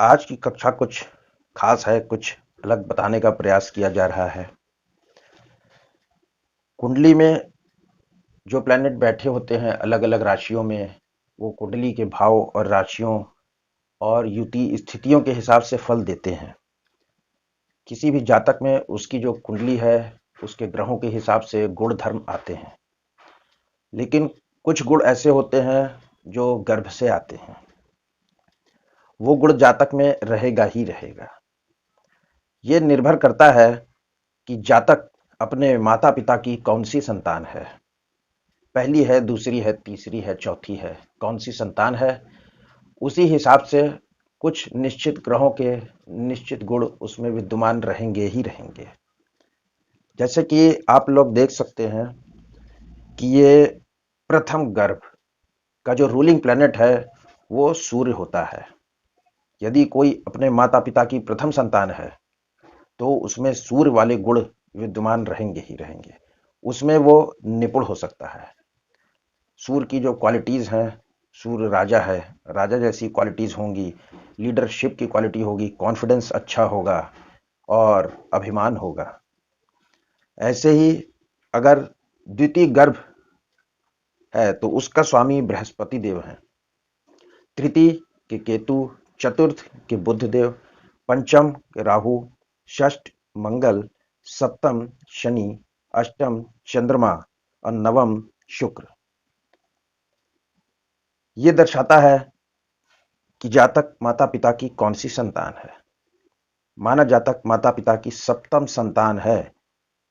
आज की कक्षा कुछ खास है, कुछ अलग बताने का प्रयास किया जा रहा है। कुंडली में जो प्लैनेट बैठे होते हैं अलग अलग राशियों में, वो कुंडली के भाव और राशियों और युति स्थितियों के हिसाब से फल देते हैं। किसी भी जातक में उसकी जो कुंडली है उसके ग्रहों के हिसाब से गुण धर्म आते हैं, लेकिन कुछ गुण ऐसे होते हैं जो गर्भ से आते हैं। वो गुण जातक में रहेगा ही रहेगा। ये निर्भर करता है कि जातक अपने माता पिता की कौन सी संतान है, पहली है, दूसरी है, तीसरी है, चौथी है, कौन सी संतान है, उसी हिसाब से कुछ निश्चित ग्रहों के निश्चित गुण उसमें विद्यमान रहेंगे ही रहेंगे। जैसे कि आप लोग देख सकते हैं कि ये प्रथम गर्भ का जो रूलिंग प्लैनेट है वो सूर्य होता है। यदि कोई अपने माता पिता की प्रथम संतान है तो उसमें सूर्य वाले गुण विद्यमान रहेंगे ही रहेंगे। उसमें वो निपुण हो सकता है। सूर्य की जो क्वालिटीज हैं, सूर्य राजा है, राजा जैसी क्वालिटीज होंगी, लीडरशिप की क्वालिटी होगी, कॉन्फिडेंस अच्छा होगा और अभिमान होगा। ऐसे ही अगर द्वितीय गर्भ है तो उसका स्वामी बृहस्पति देव है, तृतीय के केतु, चतुर्थ के बुध देव, पंचम के राहु, षष्ठ मंगल, सप्तम शनि, अष्टम चंद्रमा और नवम शुक्र। ये दर्शाता है कि जातक माता पिता की कौन सी संतान है। माना जातक माता पिता की सप्तम संतान है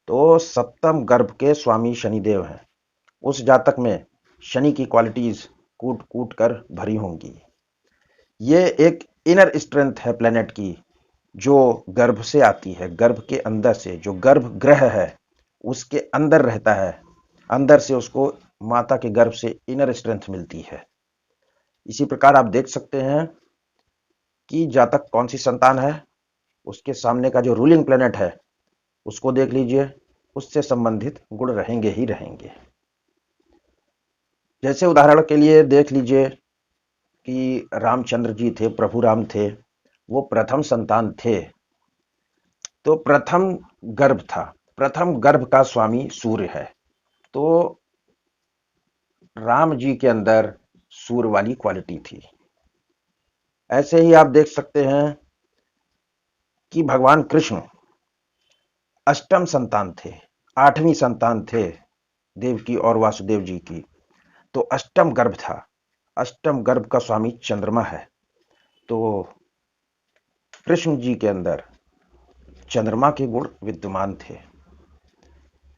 तो सप्तम गर्भ के स्वामी शनिदेव हैं। उस जातक में शनि की क्वालिटीज कूट कूट कर भरी होंगी। ये एक इनर स्ट्रेंथ है प्लेनेट की, जो गर्भ से आती है, गर्भ के अंदर से, जो गर्भ ग्रह है उसके अंदर रहता है, अंदर से उसको माता के गर्भ से इनर स्ट्रेंथ मिलती है। इसी प्रकार आप देख सकते हैं कि जातक कौन सी संतान है, उसके सामने का जो रूलिंग प्लेनेट है उसको देख लीजिए, उससे संबंधित गुण रहेंगे ही रहेंगे। जैसे उदाहरण के लिए देख लीजिए कि रामचंद्र जी थे, प्रभु राम थे, वो प्रथम संतान थे, तो प्रथम गर्भ था, प्रथम गर्भ का स्वामी सूर्य है, तो राम जी के अंदर सूर्य वाली क्वालिटी थी। ऐसे ही आप देख सकते हैं कि भगवान कृष्ण अष्टम संतान थे, आठवीं संतान थे देवकी और वासुदेव जी की, तो अष्टम गर्भ था। अष्टम गर्भ का स्वामी चंद्रमा है, तो कृष्ण जी के अंदर चंद्रमा के गुण विद्यमान थे।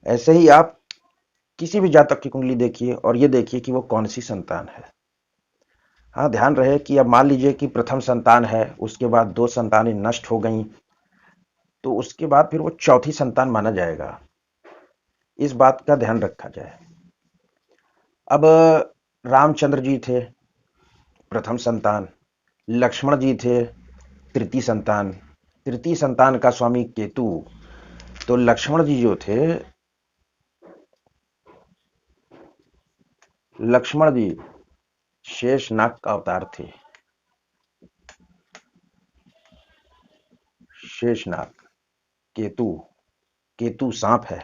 ऐसे ही आप किसी भी जातक की कुंडली देखिए और ये देखिए कि वो कौन सी संतान है। हाँ, ध्यान रहे कि अब मान लीजिए कि प्रथम संतान है, उसके बाद दो संतानें नष्ट हो गई, तो उसके बाद फिर वो चौथी संतान माना जाएगा। इस बात का ध्यान रखा जाए। अब रामचंद्र जी थे प्रथम संतान, लक्ष्मण जी थे तृतीय संतान, तृतीय संतान का स्वामी केतु, तो लक्ष्मण जी जो थे, लक्ष्मण जी शेषनाग का अवतार थे। शेषनाग, केतु, केतु सांप है।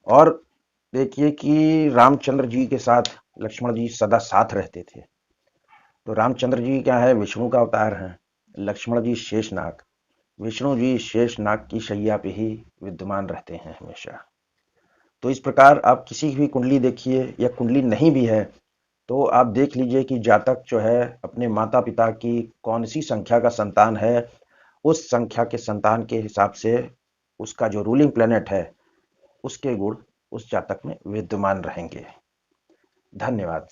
और देखिए कि रामचंद्र जी के साथ लक्ष्मण जी सदा साथ रहते थे, तो रामचंद्र जी क्या है, विष्णु का अवतार है, लक्ष्मण जी शेषनाग, विष्णु जी शेषनाग की शैया पे ही विद्यमान रहते हैं हमेशा। तो इस प्रकार आप किसी भी कुंडली देखिए, या कुंडली नहीं भी है तो आप देख लीजिए कि जातक जो है अपने माता पिता की कौन सी संख्या का संतान है, उस संख्या के संतान के हिसाब से उसका जो रूलिंग प्लेनेट है उसके गुण उस जातक में विद्यमान रहेंगे। धन्यवाद।